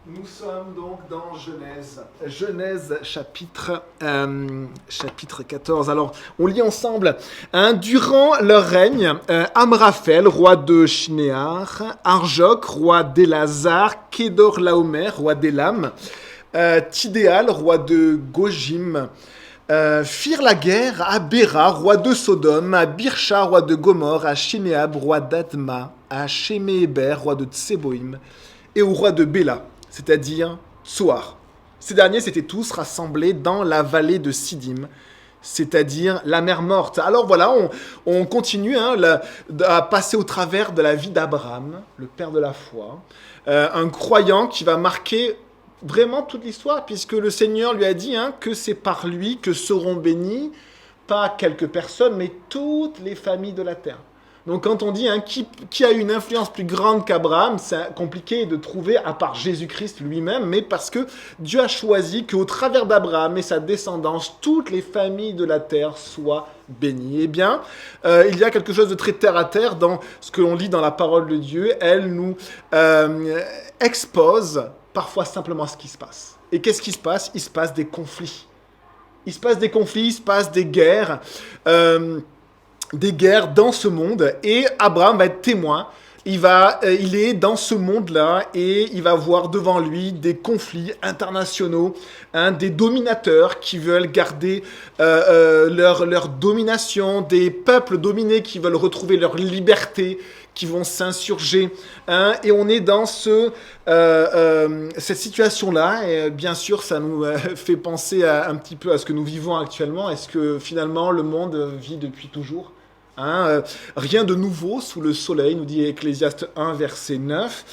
Nous sommes donc dans Genèse. Genèse chapitre 14. Alors, on lit ensemble. Durant leur règne, Amraphel, roi de Shinéar, Arjok, roi d'Elazar, Kédor-Laomer, roi d'Élam, Tidéal, roi de Gojim, firent la guerre à Béra, roi de Sodome, à Birsha, roi de Gomorre, à Shinéab, roi d'Adma, à Sheméhéber, roi de Tseboïm, et au roi de Béla, c'est-à-dire Tsoar. Ces derniers s'étaient tous rassemblés dans la vallée de Siddim, c'est-à-dire la mer morte. Alors voilà, on continue à passer au travers de la vie d'Abraham, le père de la foi, un croyant qui va marquer vraiment toute l'histoire, puisque le Seigneur lui a dit que c'est par lui que seront bénies, pas quelques personnes, mais toutes les familles de la terre. Donc quand on dit qui a une influence plus grande qu'Abraham, c'est compliqué de trouver à part Jésus-Christ lui-même, mais parce que Dieu a choisi qu'au travers d'Abraham et sa descendance, toutes les familles de la terre soient bénies. Eh bien, il y a quelque chose de très terre à terre dans ce que l'on lit dans la parole de Dieu. Elle nous expose parfois simplement ce qui se passe. Et qu'est-ce qui se passe? Il se passe des conflits. Il se passe des conflits, il se passe des guerres. Des guerres dans ce monde, et Abraham va être témoin. Il est dans ce monde-là et il va voir devant lui des conflits internationaux, des dominateurs qui veulent garder leur domination, des peuples dominés qui veulent retrouver leur liberté, qui vont s'insurger. Et on est dans cette situation-là, et bien sûr, ça nous fait penser un petit peu à ce que nous vivons actuellement. Est-ce que finalement le monde vit depuis toujours? Rien de nouveau sous le soleil, nous dit Ecclésiaste 1, verset 9.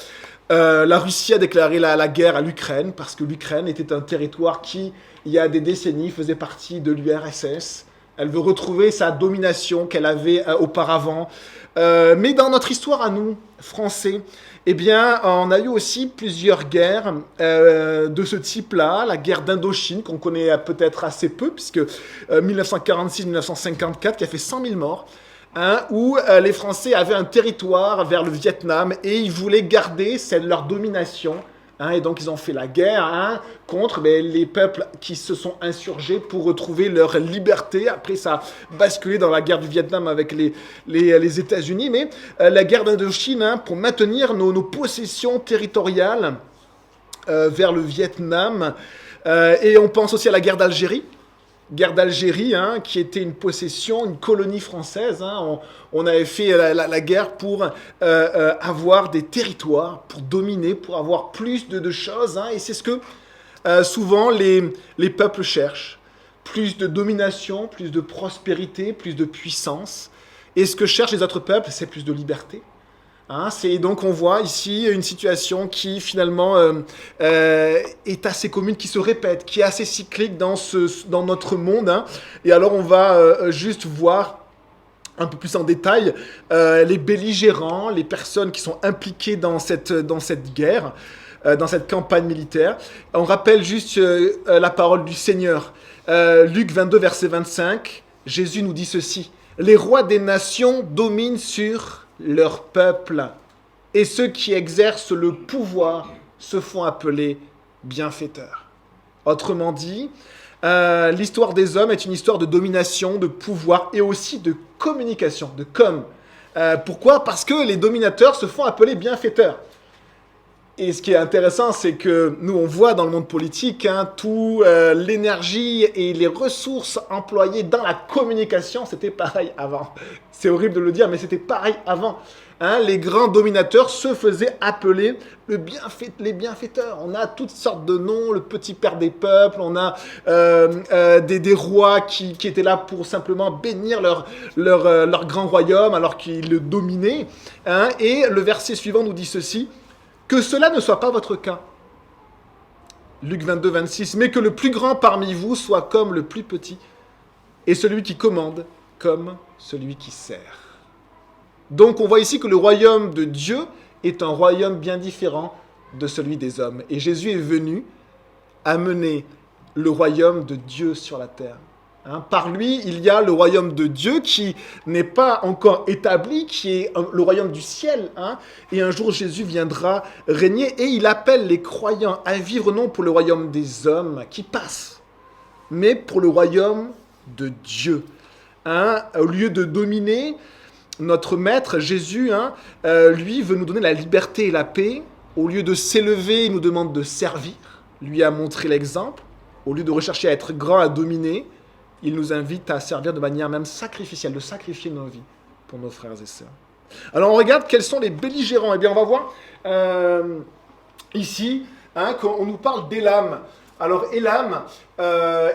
La Russie a déclaré la guerre à l'Ukraine parce que l'Ukraine était un territoire qui, il y a des décennies, faisait partie de l'URSS. Elle veut retrouver sa domination qu'elle avait auparavant. Mais dans notre histoire à nous, Français, eh bien, on a eu aussi plusieurs guerres de ce type-là. La guerre d'Indochine, qu'on connaît peut-être assez peu, puisque 1946-1954, qui a fait 100 000 morts. Où les Français avaient un territoire vers le Vietnam et ils voulaient garder leur domination. Et donc ils ont fait la guerre contre les peuples qui se sont insurgés pour retrouver leur liberté. Après ça a basculé dans la guerre du Vietnam avec les États-Unis. Mais la guerre d'Indochine, pour maintenir nos possessions territoriales vers le Vietnam. Et on pense aussi à la guerre d'Algérie. Guerre d'Algérie, qui était une possession, une colonie française. On avait fait la guerre pour avoir des territoires, pour dominer, pour avoir plus de choses. Et c'est ce que souvent les peuples cherchent. Plus de domination, plus de prospérité, plus de puissance. Et ce que cherchent les autres peuples, c'est plus de liberté. Donc on voit ici une situation qui finalement est assez commune, qui se répète, qui est assez cyclique dans notre monde. Et alors on va juste voir un peu plus en détail les belligérants, les personnes qui sont impliquées dans cette guerre, dans cette campagne militaire. On rappelle juste la parole du Seigneur. Luc 22, verset 25, Jésus nous dit ceci. Les rois des nations dominent sur leur peuple, et ceux qui exercent le pouvoir se font appeler bienfaiteurs. Autrement dit, l'histoire des hommes est une histoire de domination, de pouvoir et aussi de communication, de com. Pourquoi? Parce que les dominateurs se font appeler bienfaiteurs. Et ce qui est intéressant, c'est que nous, on voit dans le monde politique tout l'énergie et les ressources employées dans la communication, c'était pareil avant. C'est horrible de le dire, mais c'était pareil avant. Les grands dominateurs se faisaient appeler les bienfaiteurs. On a toutes sortes de noms, le petit père des peuples, on a des rois qui étaient là pour simplement bénir leur grand royaume alors qu'ils le dominaient. Et le verset suivant nous dit ceci. Que cela ne soit pas votre cas. Luc 22, 26. Mais que le plus grand parmi vous soit comme le plus petit, et celui qui commande comme celui qui sert. Donc on voit ici que le royaume de Dieu est un royaume bien différent de celui des hommes. Et Jésus est venu amener le royaume de Dieu sur la terre. Hein. Par lui, il y a le royaume de Dieu qui n'est pas encore établi, qui est le royaume du ciel. Hein. Et un jour, Jésus viendra régner et il appelle les croyants à vivre non pour le royaume des hommes qui passent, mais pour le royaume de Dieu. Hein. Au lieu de dominer, notre maître, Jésus, hein, lui veut nous donner la liberté et la paix. Au lieu de s'élever, il nous demande de servir. Lui a montré l'exemple. Au lieu de rechercher à être grand, à dominer, il nous invite à servir de manière même sacrificielle, de sacrifier nos vies pour nos frères et sœurs. Alors on regarde quels sont les belligérants. Eh bien on va voir ici hein, qu'on nous parle d'Élam. Alors Élam,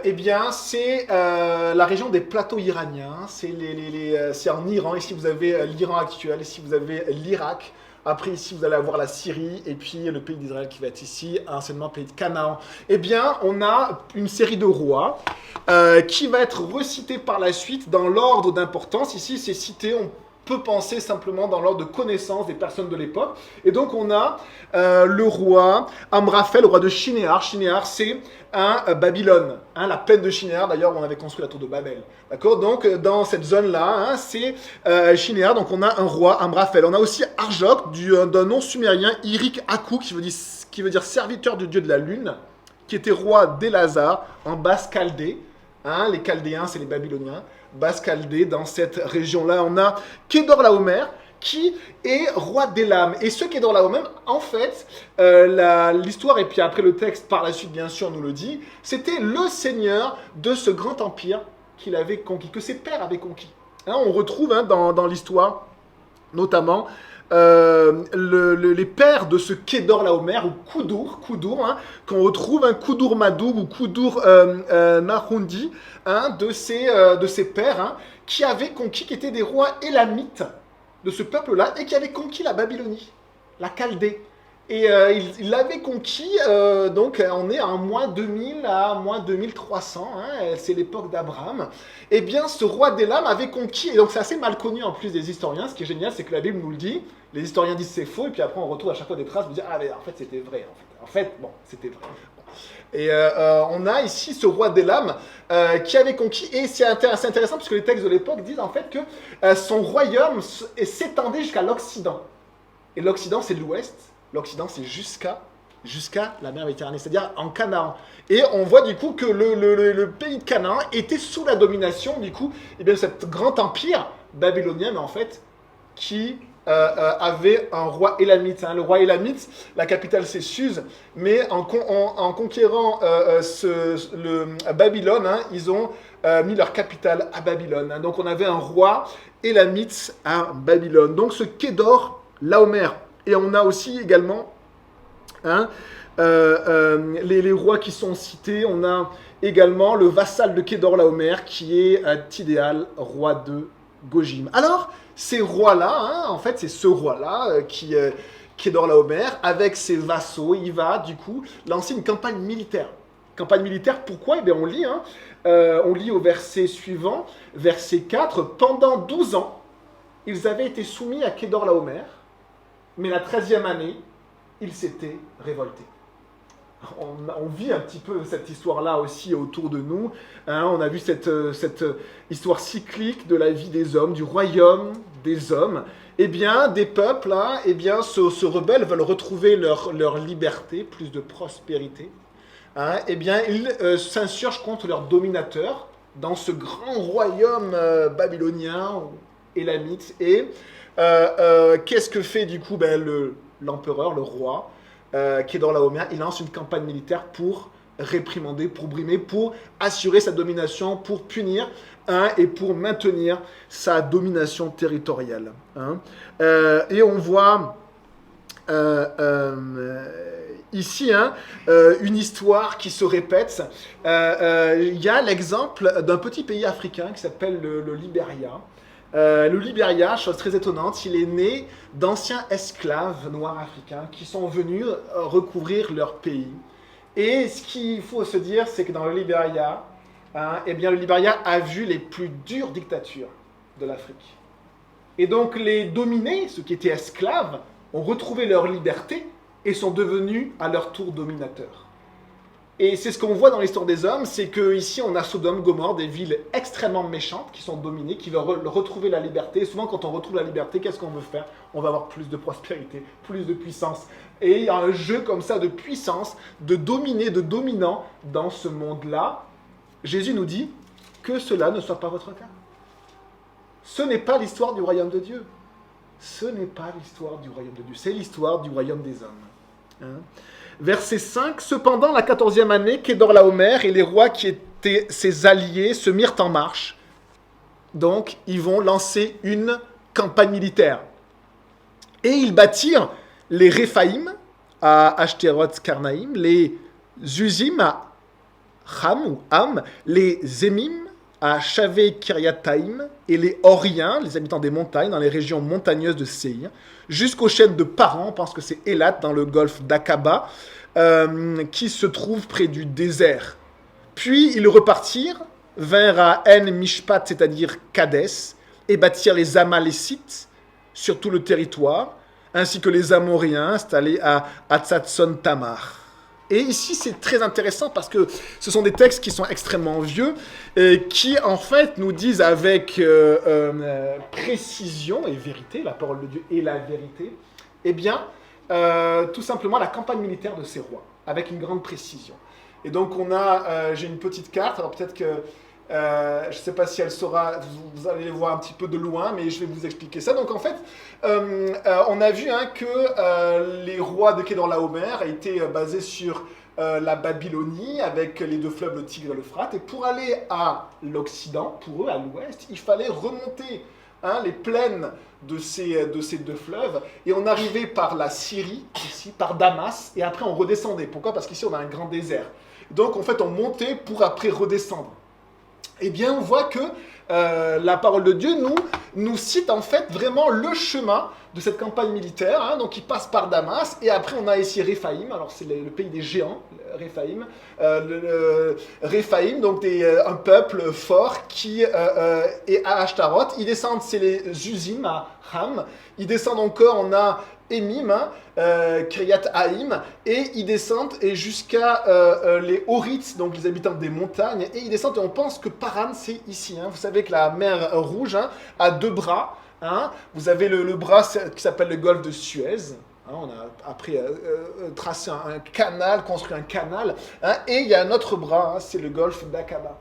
eh bien c'est la région des plateaux iraniens. C'est en Iran. Ici vous avez l'Iran actuel, ici vous avez l'Irak. Après, ici, vous allez avoir la Syrie et puis le pays d'Israël qui va être ici, anciennement le pays de Canaan. Eh bien, on a une série de rois qui va être recitée par la suite dans l'ordre d'importance. Ici, c'est cité, on peut penser simplement dans l'ordre de connaissance des personnes de l'époque. Et donc, on a le roi Amraphel, le roi de Shinéar. Shinéar, c'est Babylone. Hein, la plaine de Shinéar, d'ailleurs, où on avait construit la tour de Babel. D'accord. Donc, dans cette zone-là, hein, c'est Shinéar. Donc, on a un roi Amraphel. On a aussi Arjok, d'un nom sumérien, Irik Aku, qui veut dire serviteur du dieu de la lune, qui était roi d'Elazar, en Basse-Chaldée. Hein, les Chaldéens, c'est les Babyloniens. Basse-Chaldée, dans cette région-là, on a Kedorlaomer, qui est roi d'Élam. Et ce Kedorlaomer, en fait, l'histoire, et puis après le texte par la suite, bien sûr, nous le dit, c'était le seigneur de ce grand empire qu'il avait conquis, que ses pères avaient conquis. Hein, on retrouve hein, dans l'histoire, notamment, les pères de ce Kedorlaomer, ou Koudour, hein, qu'on retrouve, un Koudour Madoug ou Koudour Nahundi, hein, de ses pères, hein, qui avaient conquis, qui étaient des rois élamites de ce peuple-là, et qui avaient conquis la Babylonie, la Chaldée. Et il l'avait conquis, donc on est en moins 2000 à moins 2300, hein, c'est l'époque d'Abraham. Eh bien, ce roi d'Élam avait conquis, et donc c'est assez mal connu en plus des historiens. Ce qui est génial, c'est que la Bible nous le dit, les historiens disent c'est faux, et puis après on retrouve à chaque fois des traces pour dire ah mais en fait c'était vrai, en fait bon c'était vrai. Bon. Et on a ici ce roi d'Élam qui avait conquis, et c'est intéressant parce que les textes de l'époque disent en fait que son royaume s'étendait jusqu'à l'Occident. Et l'Occident c'est l'Ouest. L'Occident, c'est jusqu'à la mer Méditerranée, c'est-à-dire en Canaan. Et on voit du coup que le pays de Canaan était sous la domination, du coup, eh bien, de cet grand empire babylonien, mais en fait, qui avait un roi élamite. Hein. Le roi élamite, la capitale c'est Suse, mais en conquérant Babylone, hein, ils ont mis leur capitale à Babylone. Hein. Donc on avait un roi élamite à Babylone. Donc ce Kédor Laomer. Et on a aussi également hein, les rois qui sont cités. On a également le vassal de Kedorlaomer qui est Tidéal, roi de Gojim. Alors, ces rois-là, hein, en fait, c'est ce roi-là Kedorlaomer, avec ses vassaux, il va du coup lancer une campagne militaire. Campagne militaire, pourquoi? Eh bien, on lit au verset suivant, verset 4. Pendant 12 ans, ils avaient été soumis à Kedorlaomer. Mais la 13e année, il s'était révolté. On vit un petit peu cette histoire-là aussi autour de nous. Hein, on a vu cette histoire cyclique de la vie des hommes, du royaume des hommes. Eh bien, des peuples là, eh bien, se rebellent, veulent retrouver leur liberté, plus de prospérité. Hein, eh bien, ils s'insurgent contre leurs dominateurs dans ce grand royaume babylonien ou élamite. Et qu'est-ce que fait du coup l'empereur, le roi, Kedorlaomer? Il lance une campagne militaire pour réprimander, pour brimer, pour assurer sa domination, pour punir hein, et pour maintenir sa domination territoriale. Hein. Et on voit ici hein, une histoire qui se répète. Il y a l'exemple d'un petit pays africain qui s'appelle le Libéria. Le Libéria, chose très étonnante, il est né d'anciens esclaves noirs africains qui sont venus recouvrir leur pays. Et ce qu'il faut se dire, c'est que dans le Libéria, hein, eh bien, le Libéria a vu les plus dures dictatures de l'Afrique. Et donc les dominés, ceux qui étaient esclaves, ont retrouvé leur liberté et sont devenus à leur tour dominateurs. Et c'est ce qu'on voit dans l'histoire des hommes, c'est qu'ici on a Sodome, Gomorrhe, des villes extrêmement méchantes qui sont dominées, qui veulent retrouver la liberté. Et souvent quand on retrouve la liberté, qu'est-ce qu'on veut faire? On va avoir plus de prospérité, plus de puissance. Et il y a un jeu comme ça de puissance, de dominer, de dominant dans ce monde-là. Jésus nous dit que cela ne soit pas votre cas. Ce n'est pas l'histoire du royaume de Dieu. Ce n'est pas l'histoire du royaume de Dieu. C'est l'histoire du royaume des hommes. Hein? Verset 5. Cependant, la 14e année, Kedorlaomer et les rois qui étaient ses alliés se mirent en marche. Donc, ils vont lancer une campagne militaire. Et ils bâtirent les Réphaïm à Ashteroth Karnaïm, les Zuzim à Ham ou Ham, les Zémim à Shavé Kiryataïm et les Horiens, les habitants des montagnes, dans les régions montagneuses de Séir, jusqu'aux chaînes de Paran, on pense que c'est Élat, dans le golfe d'Aqaba, qui se trouve près du désert. Puis ils repartirent vers à En Mishpat, c'est-à-dire Kadès, et bâtirent les Amalécites sur tout le territoire, ainsi que les Amoréens installés à Hatzatson Tamar. Et ici, c'est très intéressant parce que ce sont des textes qui sont extrêmement vieux, qui en fait nous disent avec précision et vérité, la parole de Dieu est la vérité, eh bien, tout simplement la campagne militaire de ces rois, avec une grande précision. Et donc on a, j'ai une petite carte, alors peut-être que, je ne sais pas si elle sera, vous allez les voir un petit peu de loin, mais je vais vous expliquer ça. Donc en fait, on a vu que les rois de Kedorlaomer étaient basés sur la Babylonie, avec les deux fleuves, le Tigre et l'Euphrate. Et pour aller à l'Occident, pour eux, à l'ouest, il fallait remonter les plaines de ces deux fleuves. Et on arrivait par la Syrie, ici, par Damas, et après on redescendait. Pourquoi? Parce qu'ici on a un grand désert. Donc en fait on montait pour après redescendre. Eh bien, on voit que la parole de Dieu nous cite en fait vraiment le chemin de cette campagne militaire. Donc, il passe par Damas, et après, on a ici Réphaïm. Alors, c'est le pays des géants, Réphaïm. Réphaïm, donc un peuple fort qui est à Ashtaroth. Ils descendent, c'est les Zuzim à Ham. Ils descendent encore, on a Émim, Kiryat Haïm, et ils descendent et jusqu'à les Horites, donc les habitants des montagnes, et ils descendent, et on pense que Paran, c'est ici. Vous savez que la mer Rouge a deux bras. Vous avez le bras qui s'appelle le golfe de Suez. On a après tracé un canal, construit un canal, et il y a un autre bras, c'est le golfe d'Aqaba.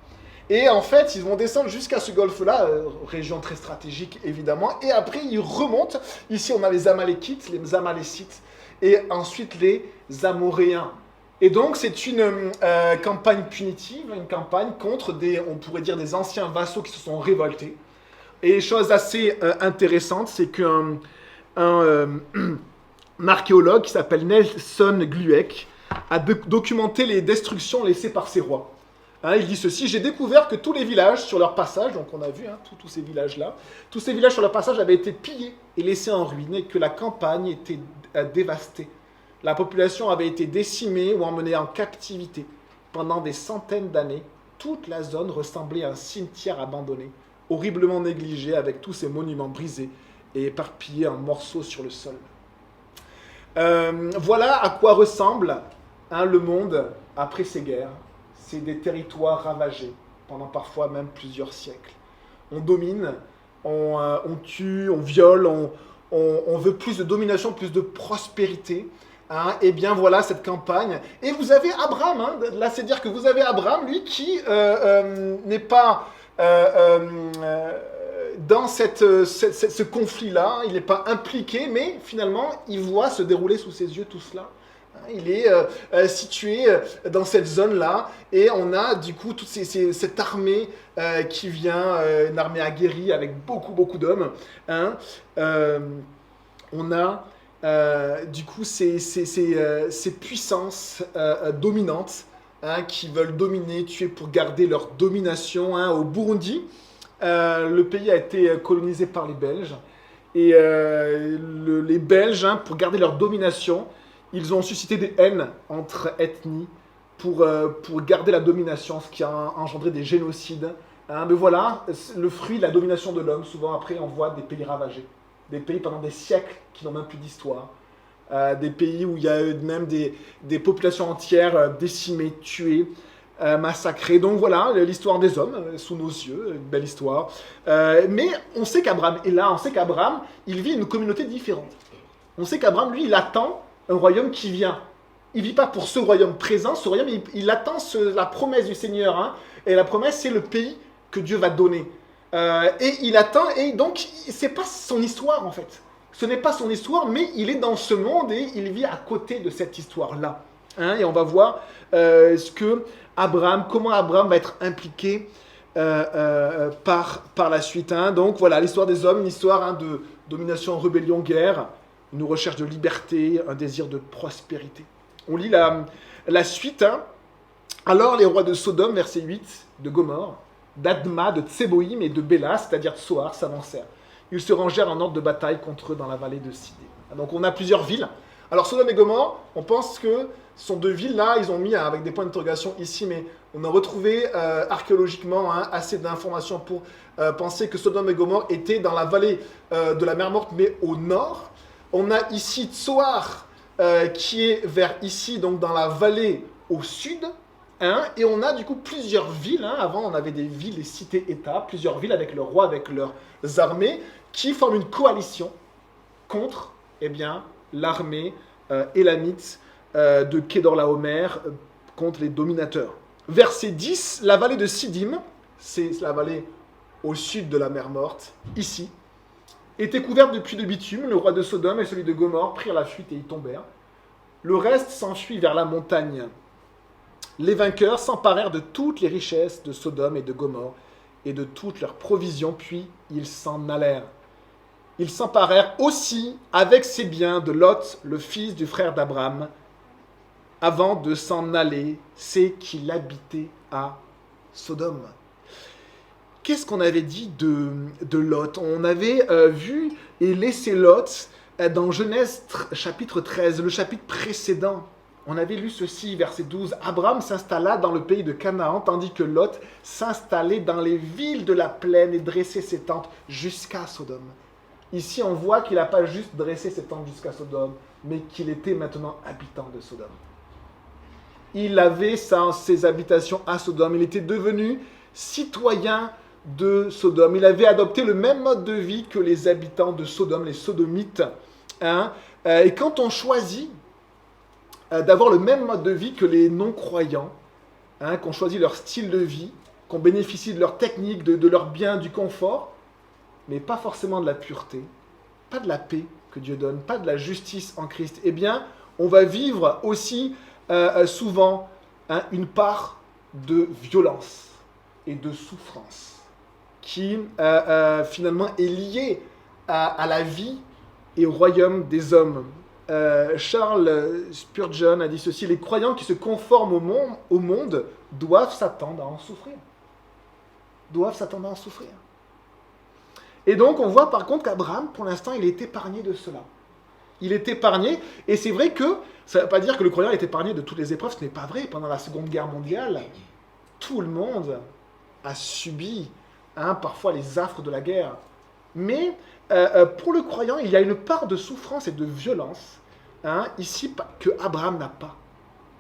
Et en fait, ils vont descendre jusqu'à ce golfe-là, région très stratégique évidemment, et après ils remontent. Ici, on a les Amalékites, les Amalécites, et ensuite les Amoréens. Et donc, c'est une campagne punitive, une campagne contre on pourrait dire, des anciens vassaux qui se sont révoltés. Et chose assez intéressante, c'est qu'un archéologue qui s'appelle Nelson Glueck a documenté les destructions laissées par ces rois. Il dit ceci: j'ai découvert que tous les villages sur leur passage, donc on a vu tous ces villages-là, tous ces villages sur leur passage avaient été pillés et laissés en ruine, et que la campagne était dévastée. La population avait été décimée ou emmenée en captivité. Pendant des centaines d'années, toute la zone ressemblait à un cimetière abandonné, horriblement négligé, avec tous ses monuments brisés et éparpillés en morceaux sur le sol. Voilà à quoi ressemble le monde après ces guerres. C'est des territoires ravagés pendant parfois même plusieurs siècles. On domine, on tue, on viole, on veut plus de domination, plus de prospérité. Et bien voilà cette campagne. Et vous avez Abraham, là c'est dire que vous avez Abraham, lui qui n'est pas dans ce conflit-là, il n'est pas impliqué, mais finalement il voit se dérouler sous ses yeux tout cela. Il est situé dans cette zone-là, et on a du coup toute cette armée qui vient, une armée aguerrie avec beaucoup d'hommes. On a du coup ces puissances dominantes qui veulent dominer, tuer pour garder leur domination. Au Burundi, le pays a été colonisé par les Belges, et les Belges, pour garder leur domination, ils ont suscité des haines entre ethnies pour garder la domination, ce qui a engendré des génocides. Mais voilà, le fruit de la domination de l'homme. Souvent après, on voit des pays ravagés. Des pays pendant des siècles qui n'ont même plus d'histoire. des pays où il y a eu même des populations entières décimées, tuées, massacrées. Donc voilà, l'histoire des hommes sous nos yeux, une belle histoire. Mais on sait qu'Abraham est là, on sait qu'Abraham, il vit une communauté différente. On sait qu'Abraham, lui, il attend un royaume qui vient. Il ne vit pas pour ce royaume présent, ce royaume, il attend la promesse du Seigneur. Hein. Et la promesse, c'est le pays que Dieu va donner. Et il attend, et donc, c'est pas son histoire, en fait. Ce n'est pas son histoire, mais il est dans ce monde et il vit à côté de cette histoire-là. Hein. Et on va voir comment Abraham va être impliqué par la suite. Hein. Donc voilà, l'histoire des hommes, une histoire de domination, rébellion, guerre, une recherche de liberté, un désir de prospérité. On lit la suite. Hein. Alors les rois de Sodome, verset 8, de Gomorrhe, d'Adma, de Tseboïm et de Béla, c'est-à-dire de Soar, s'avancèrent. Ils se rangèrent en ordre de bataille contre eux dans la vallée de Sidé. Donc on a plusieurs villes. Alors Sodome et Gomorre, on pense que ce sont deux villes là, ils ont mis avec des points d'interrogation ici, mais on a retrouvé archéologiquement assez d'informations pour penser que Sodome et Gomorre étaient dans la vallée de la mer Morte, mais au nord. On a ici Tsoar qui est vers ici, donc dans la vallée au sud. Hein, et on a du coup plusieurs villes. Hein. Avant, on avait des villes, des cités-États, plusieurs villes avec leurs rois, avec leurs armées, qui forment une coalition contre l'armée élamite de Kedorlaomer, contre les dominateurs. Verset 10, la vallée de Siddim, c'est la vallée au sud de la mer Morte, ici, était couverte de puits de bitume. Le roi de Sodome et celui de Gomorre prirent la fuite et y tombèrent. Le reste s'enfuit vers la montagne. Les vainqueurs s'emparèrent de toutes les richesses de Sodome et de Gomorre et de toutes leurs provisions, puis ils s'en allèrent. Ils s'emparèrent aussi avec ses biens de Lot, le fils du frère d'Abraham. Avant de s'en aller, c'est qu'il habitait à Sodome. Qu'est-ce qu'on avait dit de Lot? On avait vu et laissé Lot dans Genèse chapitre 13, le chapitre précédent. On avait lu ceci, verset 12. Abraham s'installa dans le pays de Canaan, tandis que Lot s'installait dans les villes de la plaine et dressait ses tentes jusqu'à Sodome. Ici, on voit qu'il n'a pas juste dressé ses tentes jusqu'à Sodome, mais qu'il était maintenant habitant de Sodome. Il avait ses habitations à Sodome. Il était devenu citoyen de Sodome. Il avait adopté le même mode de vie que les habitants de Sodome, les sodomites. Hein? Et quand on choisit d'avoir le même mode de vie que les non-croyants, hein, qu'on choisit leur style de vie, qu'on bénéficie de leur technique, de leur bien, du confort, mais pas forcément de la pureté, pas de la paix que Dieu donne, pas de la justice en Christ, eh bien, on va vivre aussi souvent une part de violence et de souffrance qui finalement est liée à la vie et au royaume des hommes. Charles Spurgeon a dit ceci: les croyants qui se conforment au monde doivent s'attendre à en souffrir. Doivent s'attendre à en souffrir. Et donc on voit par contre qu'Abraham, pour l'instant, il est épargné de cela. Il est épargné, et c'est vrai que ça ne veut pas dire que le croyant est épargné de toutes les épreuves, ce n'est pas vrai. Pendant la Seconde Guerre mondiale, tout le monde a subi parfois les affres de la guerre. Mais pour le croyant, il y a une part de souffrance et de violence ici que Abraham n'a pas.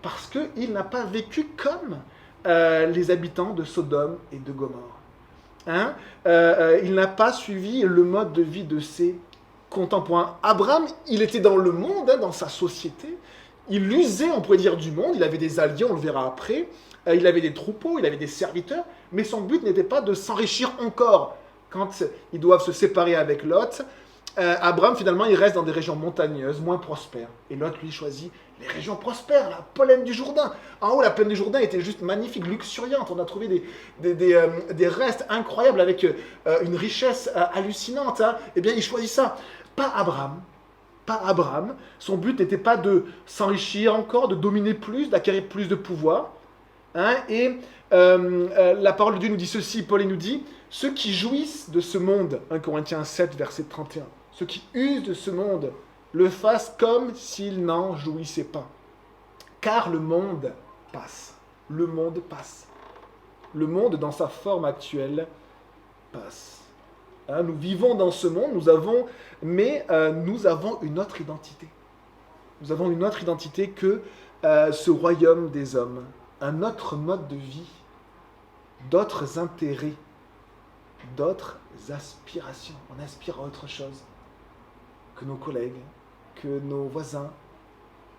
Parce qu'il n'a pas vécu comme les habitants de Sodome et de Gomorre. Il n'a pas suivi le mode de vie de ses contemporains. Abraham, il était dans le monde, dans sa société. Il usait, on pourrait dire, du monde. Il avait des alliés, on le verra après. Il avait des troupeaux, il avait des serviteurs. Mais son but n'était pas de s'enrichir encore. Quand ils doivent se séparer avec Lot, Abraham, finalement, il reste dans des régions montagneuses, moins prospères. Et Lot, lui, choisit les régions prospères, la plaine du Jourdain. En haut, la plaine du Jourdain était juste magnifique, luxuriante. On a trouvé des restes incroyables avec une richesse hallucinante. Eh bien, il choisit ça. Pas Abraham. Pas Abraham. Son but n'était pas de s'enrichir encore, de dominer plus, d'acquérir plus de pouvoir. Et la parole de Dieu nous dit ceci, Paul nous dit: ceux qui jouissent de ce monde, 1 Corinthiens 7, verset 31, ceux qui usent de ce monde, le fassent comme s'ils n'en jouissaient pas. Car le monde passe. Le monde passe. Le monde, dans sa forme actuelle, passe. Nous vivons dans ce monde, mais nous avons une autre identité. Nous avons une autre identité que ce royaume des hommes, un autre mode de vie, d'autres intérêts, d'autres aspirations. On aspire à autre chose que nos collègues, que nos voisins,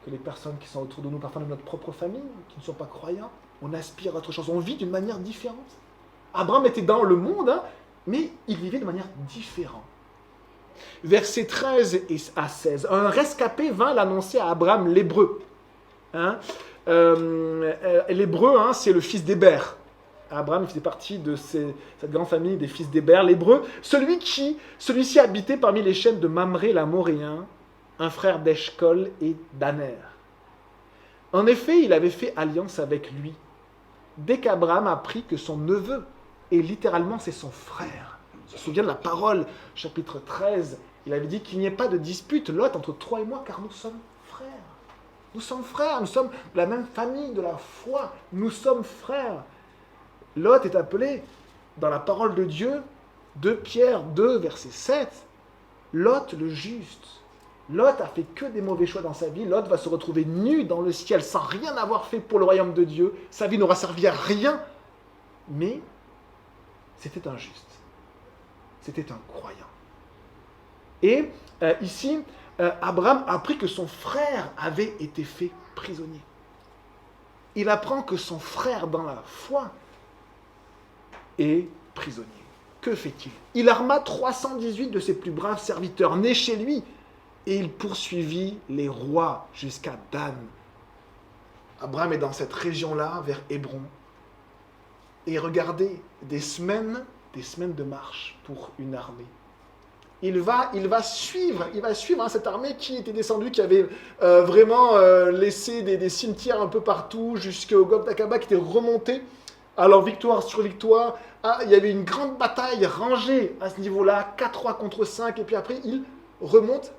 que les personnes qui sont autour de nous, parfois de notre propre famille, qui ne sont pas croyants. On aspire à autre chose. On vit d'une manière différente. Abraham était dans le monde, hein, mais il vivait de manière différente. Versets 13 à 16. Un rescapé vint l'annoncer à Abraham l'Hébreu. Hein? L'Hébreu, hein, c'est le fils d'Héber. Abraham faisait partie de cette grande famille des fils d'Héber. L'Hébreu, celui-ci habitait parmi les chaînes de Mamré l'Amoréen, un frère d'Eshcol et d'Aner. En effet, il avait fait alliance avec lui. Dès qu'Abraham apprit que son neveu, et littéralement c'est son frère, on se souvient de la parole, chapitre 13, il avait dit qu'il n'y ait pas de dispute, Lot, entre toi et moi, car nous sommes frères. Nous sommes frères, nous sommes de la même famille, de la foi, nous sommes frères. Lot est appelé, dans la parole de Dieu, 2 Pierre 2, verset 7, Lot le juste. Lot a fait que des mauvais choix dans sa vie. Lot va se retrouver nu dans le ciel sans rien avoir fait pour le royaume de Dieu. Sa vie n'aura servi à rien. Mais c'était un juste. C'était un croyant. Et ici, Abraham a appris que son frère avait été fait prisonnier. Il apprend que son frère dans la foi est prisonnier. Que fait-il? Il arma 318 de ses plus braves serviteurs nés chez lui. Et il poursuivit les rois jusqu'à Dan. Abraham est dans cette région-là, vers Hébron. Et regardez, des semaines de marche pour une armée. Il va suivre hein, cette armée qui était descendue, qui avait vraiment laissé des cimetières un peu partout, jusqu'au Gog d'Aqaba, qui était remonté. Alors victoire sur victoire, il y avait une grande bataille rangée à ce niveau-là, 4 contre 5, et puis après il remonte.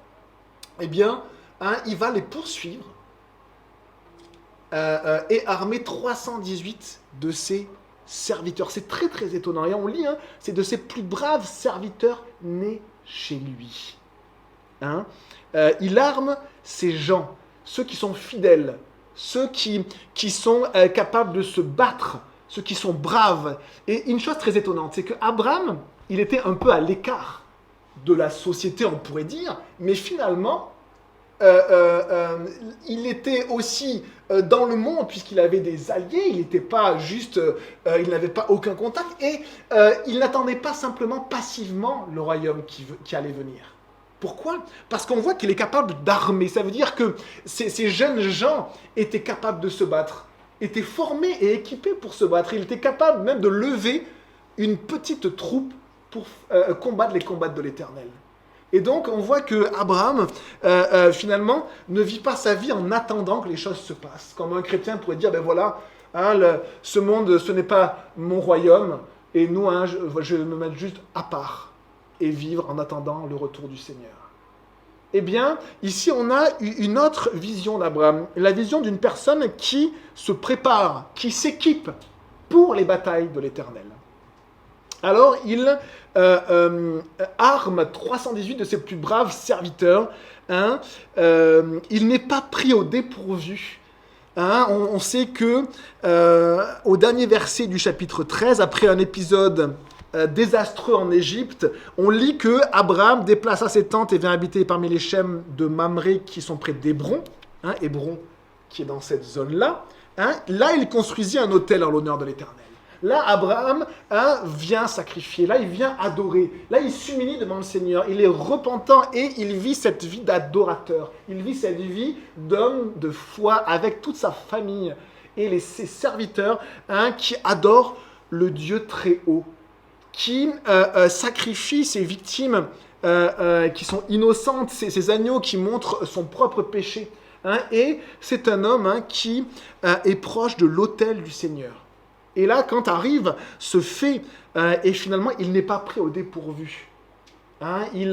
Eh bien, hein, il va les poursuivre et armer 318 de ses serviteurs. C'est très très étonnant. Et on lit, hein, c'est de ses plus braves serviteurs nés chez lui. Hein? Il arme ces gens, ceux qui sont fidèles, ceux qui sont capables de se battre, ceux qui sont braves. Et une chose très étonnante, c'est qu'Abraham, il était un peu à l'écart de la société, on pourrait dire, mais finalement, il était aussi dans le monde, puisqu'il avait des alliés, il n'était pas juste, il n'avait pas aucun contact, et il n'attendait pas simplement passivement le royaume qui allait venir. Pourquoi? Parce qu'on voit qu'il est capable d'armer, ça veut dire que ces jeunes gens étaient capables de se battre, étaient formés et équipés pour se battre, il était capable même de lever une petite troupe pour combattre les combats de l'Éternel. Et donc, on voit que Abraham, finalement, ne vit pas sa vie en attendant que les choses se passent. Comme un chrétien pourrait dire, ben voilà, hein, ce monde, ce n'est pas mon royaume, et nous, hein, je vais me mettre juste à part et vivre en attendant le retour du Seigneur. Eh bien, ici, on a une autre vision d'Abraham, la vision d'une personne qui se prépare, qui s'équipe pour les batailles de l'Éternel. Alors, il arme 318 de ses plus braves serviteurs. Hein, il n'est pas pris au dépourvu. Hein, on sait que au dernier verset du chapitre 13, après un épisode désastreux en Égypte, on lit que Abraham déplaça ses tentes et vint habiter parmi les chênes de Mamré qui sont près d'Hébron. Hein, Hébron qui est dans cette zone-là. Hein, là, il construisit un autel en l'honneur de l'Éternel. Là, Abraham vient sacrifier, là, il vient adorer, là, il s'humilie devant le Seigneur, il est repentant et il vit cette vie d'adorateur, il vit cette vie d'homme de foi avec toute sa famille et ses serviteurs qui adorent le Dieu très haut, qui sacrifie ses victimes qui sont innocentes, ces agneaux qui montrent son propre péché. Et c'est un homme qui est proche de l'autel du Seigneur. Et là, quand arrive ce fait, et finalement, il n'est pas pris au dépourvu. Il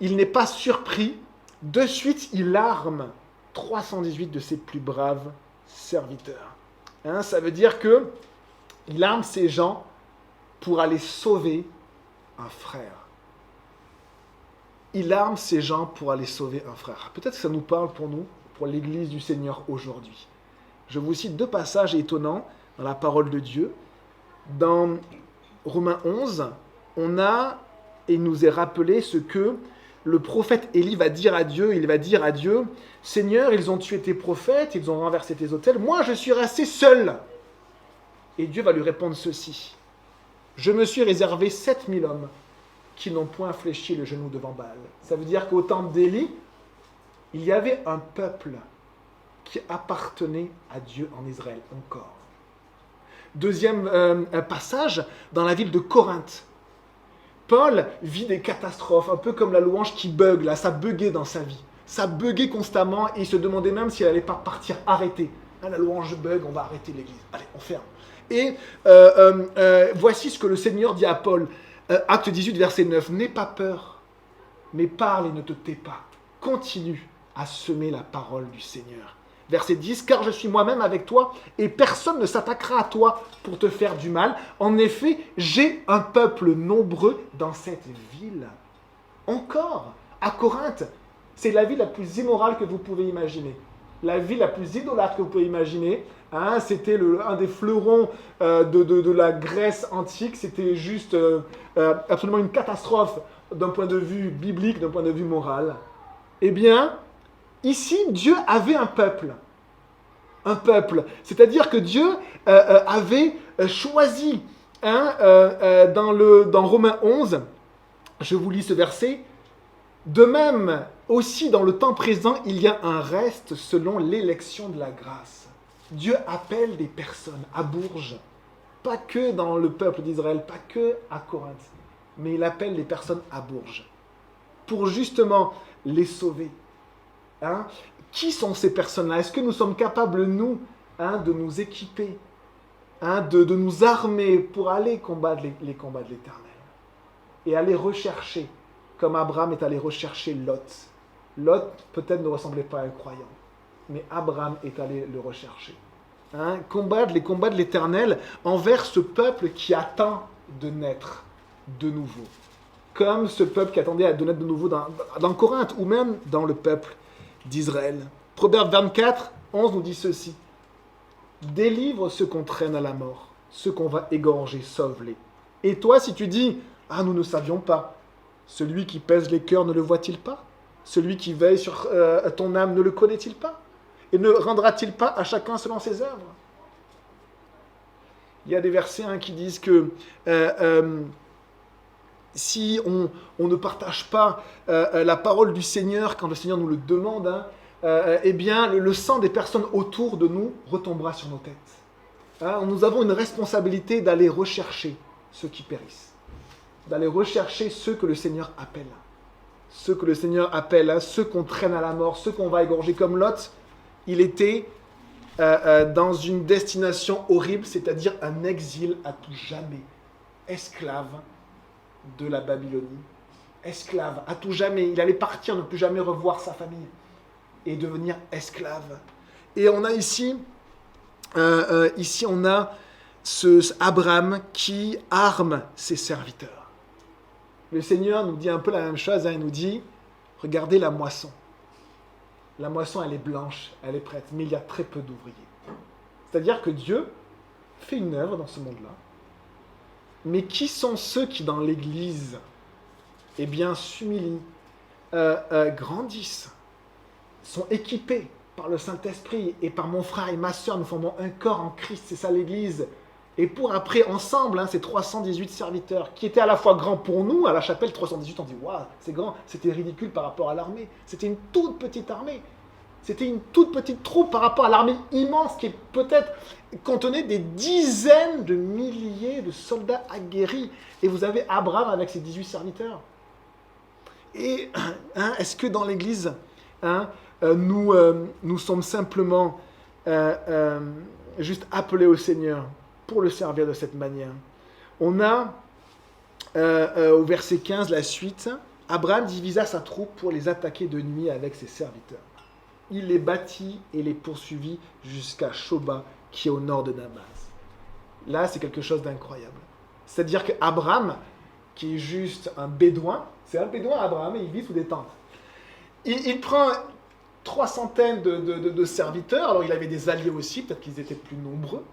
n'est pas surpris. De suite, il arme 318 de ses plus braves serviteurs. Ça veut dire qu'il arme ces gens pour aller sauver un frère. Il arme ces gens pour aller sauver un frère. Peut-être que ça nous parle pour nous. pour l'Église du Seigneur aujourd'hui. Je vous cite 2 passages étonnants dans la parole de Dieu. Dans Romains 11, on a, et il nous est rappelé ce que le prophète Élie va dire à Dieu. Il va dire à Dieu, « Seigneur, ils ont tué tes prophètes, ils ont renversé tes autels, moi je suis resté seul. » Et Dieu va lui répondre ceci, « Je me suis réservé 7000 hommes qui n'ont point fléchi le genou devant Baal. » Ça veut dire qu'au temps d'Élie, il y avait un peuple qui appartenait à Dieu en Israël encore. Deuxième passage, dans la ville de Corinthe. Paul vit des catastrophes, un peu comme la louange qui bug, là, ça buguait dans sa vie. Ça buguait constamment et il se demandait même s'il n'allait pas partir arrêter. Hein, la louange bug, on va arrêter l'église. Allez, on ferme. Et voici ce que le Seigneur dit à Paul. Acte 18, verset 9. N'aie pas peur, mais parle et ne te tais pas. Continue à semer la parole du Seigneur. Verset 10, car je suis moi-même avec toi et personne ne s'attaquera à toi pour te faire du mal. En effet, j'ai un peuple nombreux dans cette ville. Encore, à Corinthe, c'est la ville la plus immorale que vous pouvez imaginer. La ville la plus idolâtre que vous pouvez imaginer. Hein, c'était un des fleurons de la Grèce antique. C'était juste absolument une catastrophe d'un point de vue biblique, d'un point de vue moral. Eh bien, ici, Dieu avait un peuple. Un peuple. C'est-à-dire que Dieu avait choisi, dans Romains 11, je vous lis ce verset, « De même, aussi dans le temps présent, il y a un reste selon l'élection de la grâce. » Dieu appelle des personnes à Bourges, pas que dans le peuple d'Israël, pas que à Corinthe, mais il appelle des personnes à Bourges, pour justement les sauver. Hein? Qui sont ces personnes-là? Est-ce que nous sommes capables, nous, de nous équiper, de nous armer pour aller combattre les combats de l'Éternel et aller rechercher, comme Abraham est allé rechercher Lot. Lot, peut-être, ne ressemblait pas à un croyant, mais Abraham est allé le rechercher. Combattre les combats de l'Éternel envers ce peuple qui attend de naître de nouveau. Comme ce peuple qui attendait de naître de nouveau dans Corinthe, ou même dans le peuple d'Israël. Proverbe 24, 11 nous dit ceci. Délivre ceux qu'on traîne à la mort, ceux qu'on va égorger, sauve-les. Et toi, si tu dis, nous ne savions pas, celui qui pèse les cœurs ne le voit-il pas? Celui qui veille sur ton âme ne le connaît-il pas? Et ne rendra-t-il pas à chacun selon ses œuvres? Il y a des versets qui disent que si on ne partage pas la parole du Seigneur, quand le Seigneur nous le demande, eh bien, le sang des personnes autour de nous retombera sur nos têtes. Nous avons une responsabilité d'aller rechercher ceux qui périssent, d'aller rechercher ceux que le Seigneur appelle. Ceux que le Seigneur appelle, ceux qu'on traîne à la mort, ceux qu'on va égorger comme Lot. Il était dans une destination horrible, c'est-à-dire un exil à tout jamais, esclave de la Babylonie, esclave à tout jamais. Il allait partir, ne plus jamais revoir sa famille et devenir esclave. Et on a ici on a ce Abraham qui arme ses serviteurs. Le Seigneur nous dit un peu la même chose, il nous dit, regardez la moisson. La moisson, elle est blanche, elle est prête, mais il y a très peu d'ouvriers. C'est-à-dire que Dieu fait une œuvre dans ce monde-là. Mais qui sont ceux qui, dans l'Église, s'humilient, grandissent, sont équipés par le Saint-Esprit et par mon frère et ma sœur, nous formons un corps en Christ, c'est ça l'Église. Et pour après, ensemble, ces 318 serviteurs, qui étaient à la fois grands pour nous, à la chapelle 318, on dit « Waouh, c'est grand !» C'était ridicule par rapport à l'armée. C'était une toute petite armée. C'était une toute petite troupe par rapport à l'armée immense qui peut-être contenait des dizaines de milliers de soldats aguerris. Et vous avez Abraham avec ses 18 serviteurs. Et est-ce que dans l'Église, nous sommes simplement juste appelés au Seigneur pour le servir de cette manière? On a au verset 15 la suite. Abraham divisa sa troupe pour les attaquer de nuit avec ses serviteurs. Il les battit et les poursuivit jusqu'à Shoba, qui est au nord de Damas. Là, c'est quelque chose d'incroyable. C'est-à-dire qu'Abraham, qui est juste un bédouin, c'est un bédouin Abraham, et il vit sous des tentes. Il prend 300 de serviteurs. Alors il avait des alliés aussi, peut-être qu'ils étaient plus nombreux.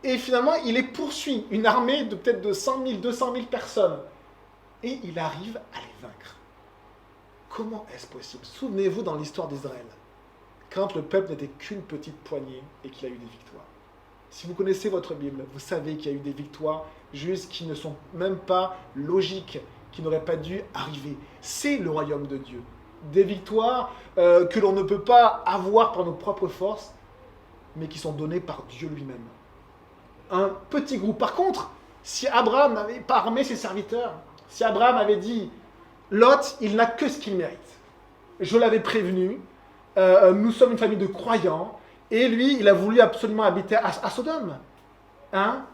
Et finalement, il les poursuit, une armée de peut-être de 100 000, 200 000 personnes. Et il arrive à les vaincre. Comment est-ce possible? Souvenez-vous dans l'histoire d'Israël, quand le peuple n'était qu'une petite poignée et qu'il a eu des victoires. Si vous connaissez votre Bible, vous savez qu'il y a eu des victoires juste qui ne sont même pas logiques, qui n'auraient pas dû arriver. C'est le royaume de Dieu. Des victoires que l'on ne peut pas avoir par nos propres forces, mais qui sont données par Dieu lui-même. Un petit groupe. Par contre, si Abraham n'avait pas armé ses serviteurs, si Abraham avait dit « Lot, il n'a que ce qu'il mérite. Je l'avais prévenu, nous sommes une famille de croyants, et lui, il a voulu absolument habiter à Sodome. » Hein?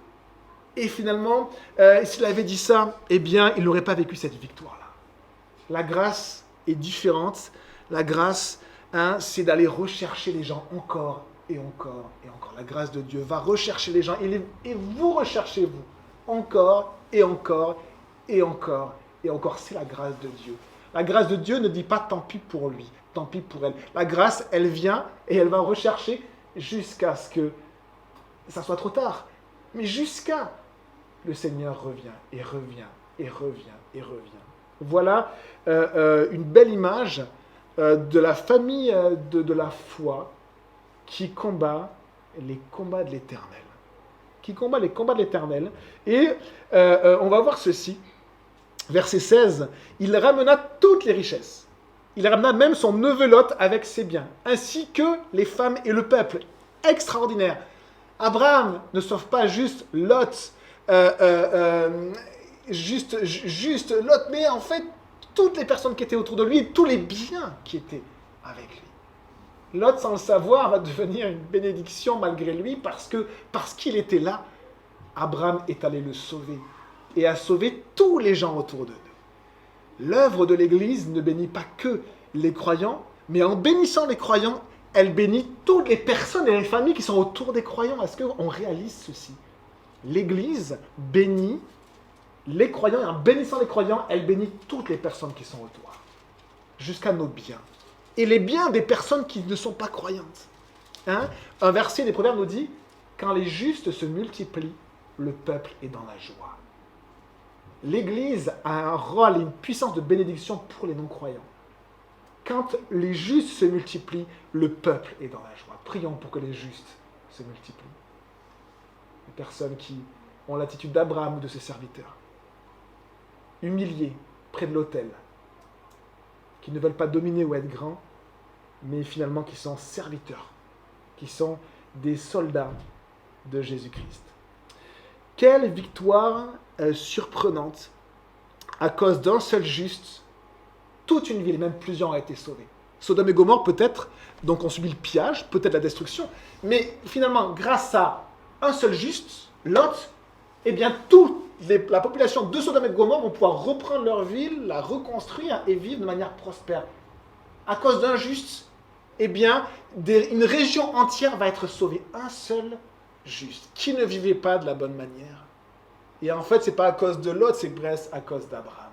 Et finalement, s'il avait dit ça, eh bien, il n'aurait pas vécu cette victoire-là. La grâce est différente. La grâce, c'est d'aller rechercher les gens encore et encore et encore. La grâce de Dieu va rechercher les gens et vous recherchez vous encore et encore et encore et encore. C'est la grâce de Dieu. La grâce de Dieu ne dit pas tant pis pour lui, tant pis pour elle. La grâce, elle vient et elle va rechercher jusqu'à ce que ça soit trop tard. Mais jusqu'à le Seigneur revient et revient et revient et revient. Voilà une belle image de la famille de la foi qui combat les combats de l'Éternel. Qui combat les combats de l'Éternel. Et on va voir ceci. Verset 16. Il ramena toutes les richesses. Il ramena même son neveu Lot avec ses biens, ainsi que les femmes et le peuple. Extraordinaire. Abraham ne sauve pas juste Lot, juste Lot, mais en fait, toutes les personnes qui étaient autour de lui, tous les biens qui étaient avec lui. Lot, sans le savoir, va devenir une bénédiction malgré lui, parce qu'il était là, Abraham est allé le sauver, et a sauvé tous les gens autour de nous. L'œuvre de l'Église ne bénit pas que les croyants, mais en bénissant les croyants, elle bénit toutes les personnes et les familles qui sont autour des croyants. Est-ce qu'on réalise ceci? L'Église bénit les croyants, et en bénissant les croyants, elle bénit toutes les personnes qui sont autour, jusqu'à nos biens. Et les biens des personnes qui ne sont pas croyantes. Un verset des Proverbes nous dit « Quand les justes se multiplient, le peuple est dans la joie. » L'Église a un rôle et une puissance de bénédiction pour les non-croyants. Quand les justes se multiplient, le peuple est dans la joie. Prions pour que les justes se multiplient. Les personnes qui ont l'attitude d'Abraham ou de ses serviteurs, humiliés près de l'autel, qui ne veulent pas dominer ou être grands, mais finalement qui sont serviteurs, qui sont des soldats de Jésus-Christ. Quelle victoire surprenante, à cause d'un seul juste, toute une ville, même plusieurs ont été sauvés. Sodome et Gomorrhe peut-être, donc ont subi le pillage, peut-être la destruction, mais finalement, grâce à un seul juste, Lot, eh bien la population de Sodome et de Gomorrhe vont pouvoir reprendre leur ville, la reconstruire et vivre de manière prospère. À cause d'un juste, eh bien, une région entière va être sauvée. Un seul juste, qui ne vivait pas de la bonne manière. Et en fait, ce n'est pas à cause de Lot, c'est presque à cause d'Abraham.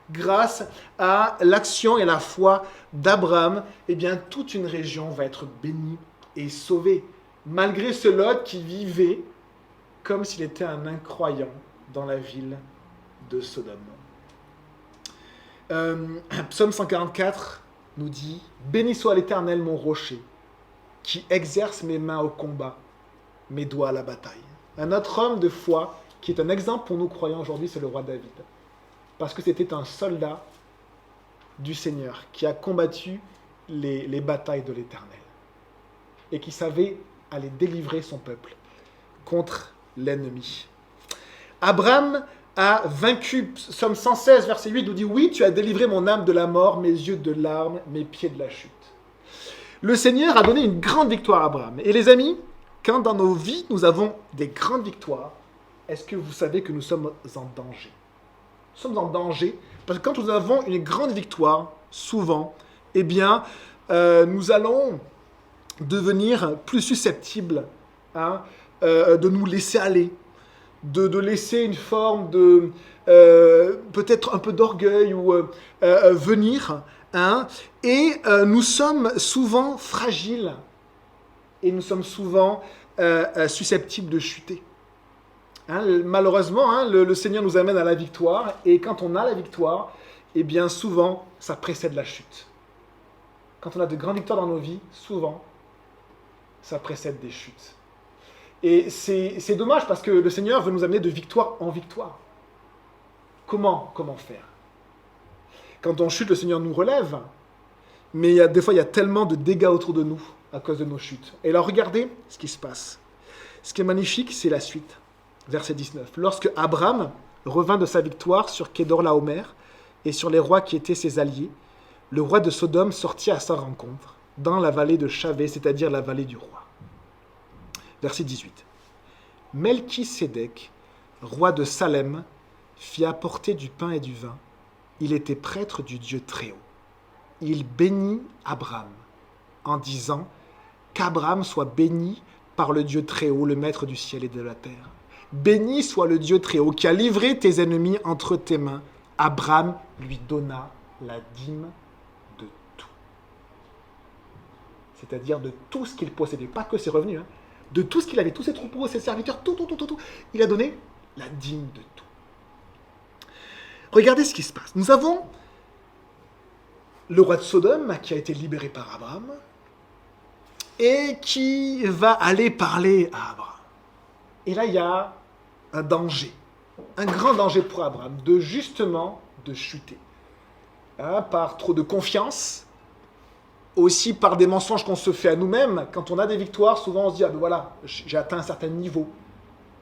Grâce à l'action et la foi d'Abraham, eh bien, toute une région va être bénie et sauvée. Malgré ce Lot qui vivait comme s'il était un incroyant dans la ville de Sodome. Psaume 144 nous dit « Béni soit l'Éternel mon rocher, qui exerce mes mains au combat, mes doigts à la bataille. » Un autre homme de foi qui est un exemple pour nous croyants aujourd'hui, c'est le roi David. Parce que c'était un soldat du Seigneur qui a combattu les batailles de l'Éternel et qui savait aller délivrer son peuple contre l'ennemi. Abraham a vaincu, Psaume 116, verset 8, nous dit « Oui, tu as délivré mon âme de la mort, mes yeux de larmes, mes pieds de la chute. » Le Seigneur a donné une grande victoire à Abraham. Et les amis, quand dans nos vies, nous avons des grandes victoires, est-ce que vous savez que nous sommes en danger? Nous sommes en danger parce que quand nous avons une grande victoire, souvent, eh bien, nous allons devenir plus susceptibles de nous laisser aller, de laisser une forme de peut-être un peu d'orgueil ou venir hein, et nous sommes souvent fragiles et nous sommes souvent susceptibles de chuter. Hein, malheureusement, hein, le Seigneur nous amène à la victoire, et quand on a la victoire, eh bien souvent, ça précède la chute. Quand on a de grandes victoires dans nos vies, souvent, ça précède des chutes. Et c'est dommage parce que le Seigneur veut nous amener de victoire en victoire. Comment faire? Quand on chute, le Seigneur nous relève, mais des fois, il y a tellement de dégâts autour de nous à cause de nos chutes. Et alors, regardez ce qui se passe. Ce qui est magnifique, c'est la suite. Verset 19. Lorsque Abraham revint de sa victoire sur Kedorlaomer et sur les rois qui étaient ses alliés, le roi de Sodome sortit à sa rencontre dans la vallée de Chavé, c'est-à-dire la vallée du roi. Verset 18. Melchisédek, roi de Salem, fit apporter du pain et du vin. Il était prêtre du Dieu Très-Haut. Il bénit Abraham en disant qu'Abraham soit béni par le Dieu Très-Haut, le maître du ciel et de la terre. Béni soit le Dieu Très-Haut qui a livré tes ennemis entre tes mains. Abraham lui donna la dîme de tout. C'est-à-dire de tout ce qu'il possédait, pas que ses revenus, hein, de tout ce qu'il avait, tous ses troupeaux, ses serviteurs, tout. Il a donné la dîme de tout. Regardez ce qui se passe. Nous avons le roi de Sodome qui a été libéré par Abraham et qui va aller parler à Abraham. Et là, il y a un danger, un grand danger pour Abraham, de chuter. Hein, par trop de confiance, aussi par des mensonges qu'on se fait à nous-mêmes. Quand on a des victoires, souvent on se dit, ah ben voilà, j'ai atteint un certain niveau,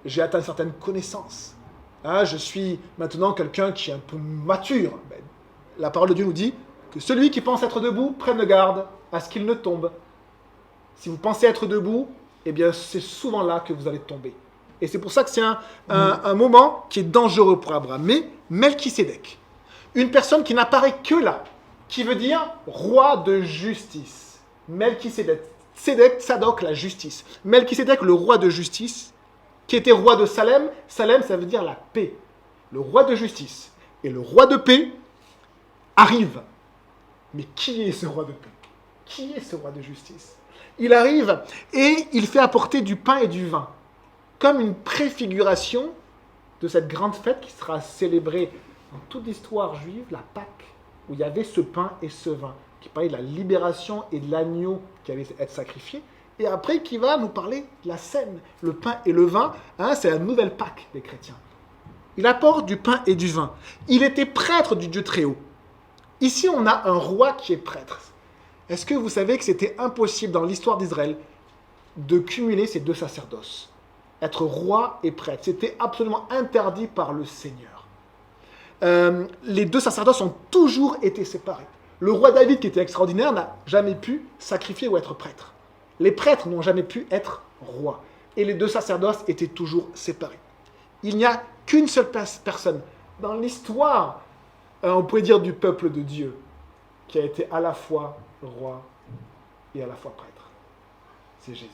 j'ai atteint une certaine connaissance. Hein, je suis maintenant quelqu'un qui est un peu mature. Ben, la parole de Dieu nous dit que celui qui pense être debout, prenne garde à ce qu'il ne tombe. Si vous pensez être debout, eh bien c'est souvent là que vous allez tomber. Et c'est pour ça que c'est un moment qui est dangereux pour Abraham. Mais Melchisédek, une personne qui n'apparaît que là, qui veut dire roi de justice. Melchisédek, Sadok, la justice. Melchisédek, le roi de justice, qui était roi de Salem. Salem, ça veut dire la paix. Le roi de justice et le roi de paix arrivent. Mais qui est ce roi de paix? Qui est ce roi de justice? Il arrive et il fait apporter du pain et du vin, comme une préfiguration de cette grande fête qui sera célébrée dans toute l'histoire juive, la Pâque, où il y avait ce pain et ce vin, qui parlait de la libération et de l'agneau qui allait être sacrifié, et après qui va nous parler de la scène, le pain et le vin, hein, c'est la nouvelle Pâque des chrétiens. Il apporte du pain et du vin. Il était prêtre du Dieu Très-Haut. Ici, on a un roi qui est prêtre. Est-ce que vous savez que c'était impossible dans l'histoire d'Israël de cumuler ces deux sacerdoces? Être roi et prêtre, c'était absolument interdit par le Seigneur. Les deux sacerdoces ont toujours été séparés. Le roi David, qui était extraordinaire, n'a jamais pu sacrifier ou être prêtre. Les prêtres n'ont jamais pu être rois. Et les deux sacerdoces étaient toujours séparés. Il n'y a qu'une seule personne dans l'histoire, on pourrait dire du peuple de Dieu, qui a été à la fois roi et à la fois prêtre. C'est Jésus.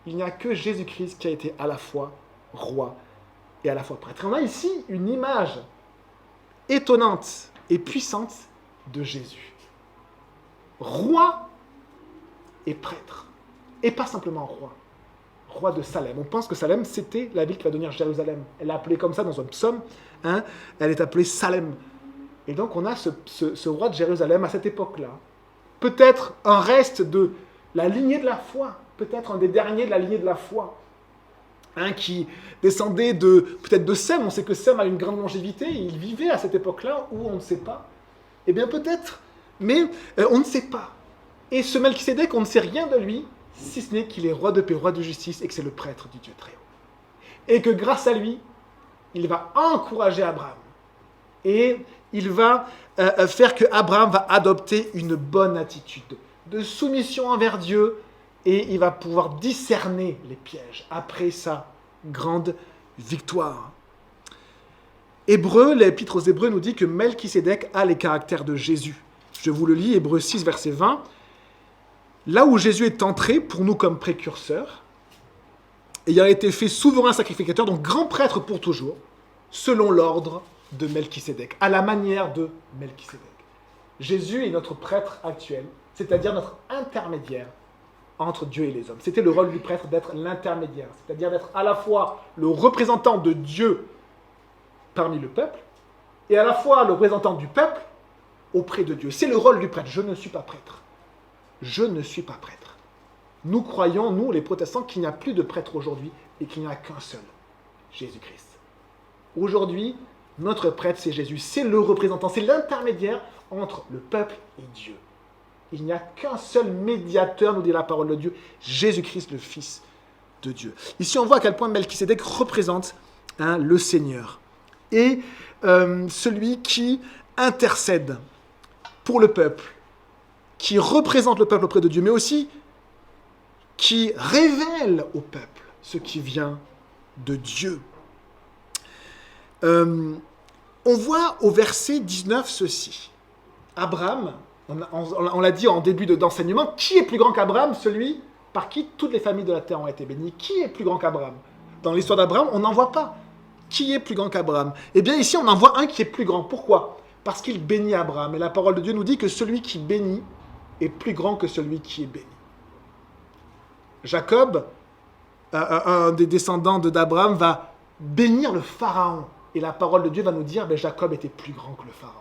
Il n'y a que Jésus-Christ qui a été à la fois roi et à la fois prêtre. On a ici une image étonnante et puissante de Jésus. Roi et prêtre. Et pas simplement roi. Roi de Salem. On pense que Salem, c'était la ville qui va devenir Jérusalem. Elle est appelée comme ça dans un psaume. Hein, elle est appelée Salem. Et donc on a ce roi de Jérusalem à cette époque-là. Peut-être un reste de la lignée de la foi. Peut-être un des derniers de la lignée de la foi, hein, qui descendait peut-être de Sem. On sait que Sem a une grande longévité, il vivait à cette époque-là, où on ne sait pas. Eh bien peut-être, mais on ne sait pas. Et ce Melchisédek, on ne sait rien de lui, si ce n'est qu'il est roi de paix, roi de justice, et que c'est le prêtre du Dieu Très-Haut. Et que grâce à lui, il va encourager Abraham. Et il va faire que Abraham va adopter une bonne attitude de soumission envers Dieu, et il va pouvoir discerner les pièges après sa grande victoire. L'épître aux Hébreux nous dit que Melchisédek a les caractères de Jésus. Je vous le lis, Hébreux 6, verset 20. Là où Jésus est entré pour nous comme précurseur, ayant été fait souverain sacrificateur, donc grand prêtre pour toujours, selon l'ordre de Melchisédek, à la manière de Melchisédek. Jésus est notre prêtre actuel, c'est-à-dire notre intermédiaire entre Dieu et les hommes. C'était le rôle du prêtre d'être l'intermédiaire, c'est-à-dire d'être à la fois le représentant de Dieu parmi le peuple et à la fois le représentant du peuple auprès de Dieu. C'est le rôle du prêtre. Je ne suis pas prêtre. Je ne suis pas prêtre. Nous croyons, nous les protestants, qu'il n'y a plus de prêtre aujourd'hui et qu'il n'y en a qu'un seul, Jésus-Christ. Aujourd'hui, notre prêtre, c'est Jésus. C'est le représentant, c'est l'intermédiaire entre le peuple et Dieu. Il n'y a qu'un seul médiateur, nous dit la parole de Dieu, Jésus-Christ, le Fils de Dieu. Ici, on voit à quel point Melchisédek représente le Seigneur et celui qui intercède pour le peuple, qui représente le peuple auprès de Dieu, mais aussi qui révèle au peuple ce qui vient de Dieu. On voit au verset 19 ceci. Abraham, on l'a dit en début d'enseignement, qui est plus grand qu'Abraham? Celui par qui toutes les familles de la terre ont été bénies. Qui est plus grand qu'Abraham? Dans l'histoire d'Abraham, on n'en voit pas. Qui est plus grand qu'Abraham? Eh bien ici, on en voit un qui est plus grand. Pourquoi? Parce qu'il bénit Abraham. Et la parole de Dieu nous dit que celui qui bénit est plus grand que celui qui est béni. Jacob, un des descendants d'Abraham, va bénir le Pharaon. Et la parole de Dieu va nous dire que Jacob était plus grand que le Pharaon.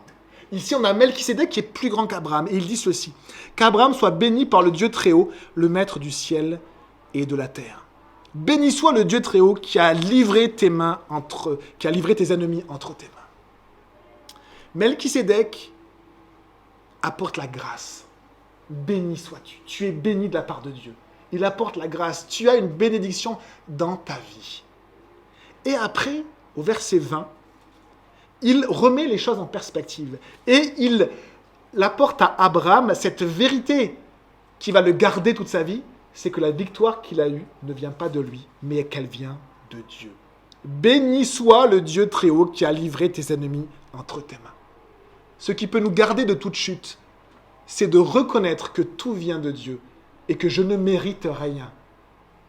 Ici, on a Melchisédek qui est plus grand qu'Abraham. Et il dit ceci: qu'Abraham soit béni par le Dieu Très-Haut, le Maître du ciel et de la terre. Béni soit le Dieu Très-Haut qui a livré tes ennemis entre tes mains. Melchisédek apporte la grâce. Béni sois-tu. Tu es béni de la part de Dieu. Il apporte la grâce. Tu as une bénédiction dans ta vie. Et après, au verset 20, il remet les choses en perspective. Et il apporte à Abraham cette vérité qui va le garder toute sa vie, c'est que la victoire qu'il a eue ne vient pas de lui, mais qu'elle vient de Dieu. Béni soit le Dieu Très-Haut qui a livré tes ennemis entre tes mains. Ce qui peut nous garder de toute chute, c'est de reconnaître que tout vient de Dieu et que je ne mérite rien.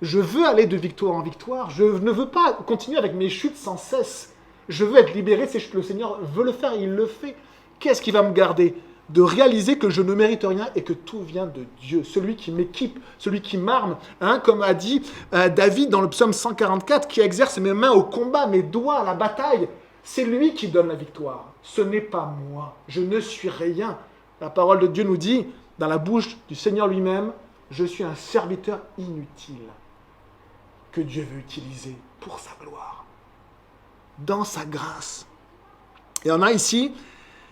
Je veux aller de victoire en victoire. Je ne veux pas continuer avec mes chutes sans cesse. Je veux être libéré de ces chutes. Le Seigneur veut le faire, il le fait. Qu'est-ce qui va me garder? De réaliser que je ne mérite rien et que tout vient de Dieu. Celui qui m'équipe, celui qui m'arme, comme a dit David dans le psaume 144, qui exerce mes mains au combat, mes doigts à la bataille. C'est lui qui donne la victoire. Ce n'est pas moi. Je ne suis rien. La parole de Dieu nous dit, dans la bouche du Seigneur lui-même, je suis un serviteur inutile que Dieu veut utiliser pour sa gloire, dans sa grâce. Et on a ici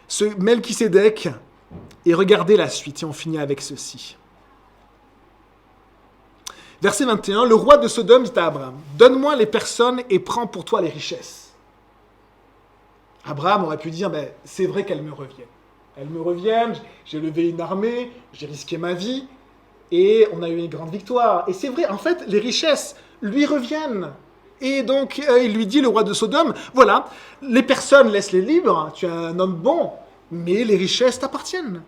ce Melchisédek, et regardez la suite, et on finit avec ceci. Verset 21, le roi de Sodome dit à Abraham, donne-moi les personnes et prends pour toi les richesses. Abraham aurait pu dire, c'est vrai qu'elles me reviennent. Elles me reviennent, j'ai levé une armée, j'ai risqué ma vie, et on a eu une grande victoire. Et c'est vrai, en fait, les richesses lui reviennent. Et donc, il lui dit, le roi de Sodome, voilà, les personnes, laisse-les libres, tu es un homme bon, mais les richesses t'appartiennent.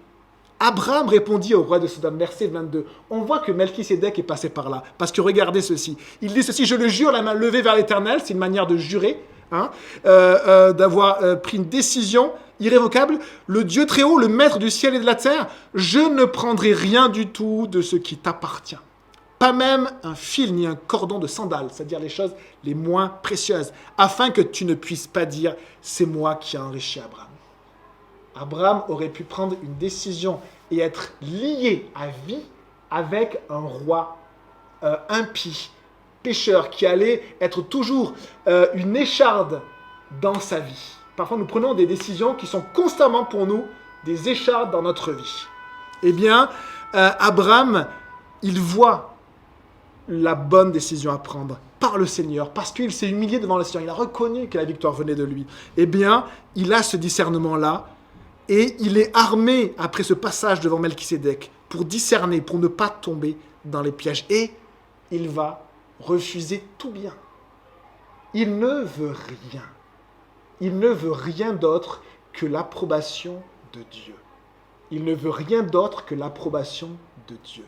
Abraham répondit au roi de Sodome, verset 22. On voit que Melchisédek est passé par là, parce que regardez ceci. Il dit ceci, je le jure, la main levée vers l'Éternel, c'est une manière de jurer, d'avoir pris une décision irrévocable. Le Dieu Très-Haut, le Maître du ciel et de la terre, je ne prendrai rien du tout de ce qui t'appartient. Pas même un fil ni un cordon de sandales, c'est-à-dire les choses les moins précieuses, afin que tu ne puisses pas dire « c'est moi qui ai enrichi Abraham ». Abraham aurait pu prendre une décision et être lié à vie avec un roi impie, pécheur, qui allait être toujours une écharde dans sa vie. Parfois, nous prenons des décisions qui sont constamment pour nous des échardes dans notre vie. Eh bien, Abraham, il voit la bonne décision à prendre par le Seigneur, parce qu'il s'est humilié devant le Seigneur, il a reconnu que la victoire venait de lui. Eh bien, il a ce discernement-là, et il est armé, après ce passage devant Melchisédek, pour discerner, pour ne pas tomber dans les pièges. Et il va refuser tout bien. Il ne veut rien. Il ne veut rien d'autre que l'approbation de Dieu. Il ne veut rien d'autre que l'approbation de Dieu.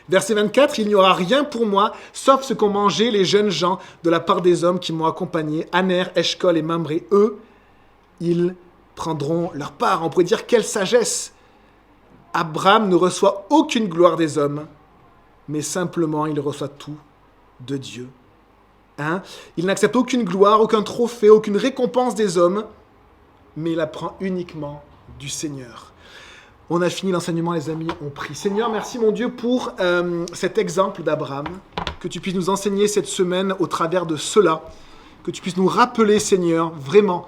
Verset 24, il n'y aura rien pour moi, sauf ce qu'ont mangé les jeunes gens de la part des hommes qui m'ont accompagné, Aner, Eshcol et Mamré. Eux, ils prendront leur part. On pourrait dire quelle sagesse. Abraham ne reçoit aucune gloire des hommes, mais simplement il reçoit tout de Dieu. Il n'accepte aucune gloire, aucun trophée, aucune récompense des hommes, mais il apprend uniquement du Seigneur. On a fini l'enseignement, les amis, on prie. Seigneur, merci mon Dieu pour cet exemple d'Abraham, que tu puisses nous enseigner cette semaine au travers de cela, que tu puisses nous rappeler, Seigneur, vraiment,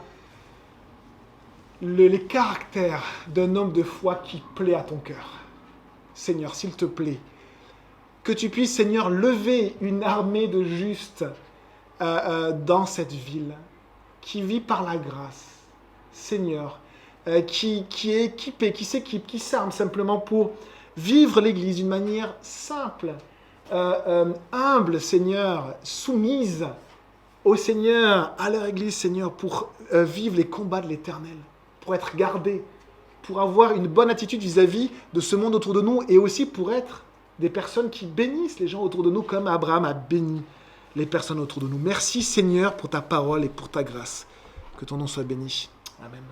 les caractères d'un homme de foi qui plaît à ton cœur. Seigneur, s'il te plaît, que tu puisses, Seigneur, lever une armée de justes dans cette ville, qui vit par la grâce, Seigneur, qui est équipé, qui s'équipe, qui s'arme simplement pour vivre l'Église d'une manière simple, humble, Seigneur, soumise au Seigneur, à leur Église, Seigneur, pour vivre les combats de l'Éternel, pour être gardés, pour avoir une bonne attitude vis-à-vis de ce monde autour de nous et aussi pour être des personnes qui bénissent les gens autour de nous comme Abraham a béni les personnes autour de nous. Merci Seigneur pour ta parole et pour ta grâce. Que ton nom soit béni. Amen.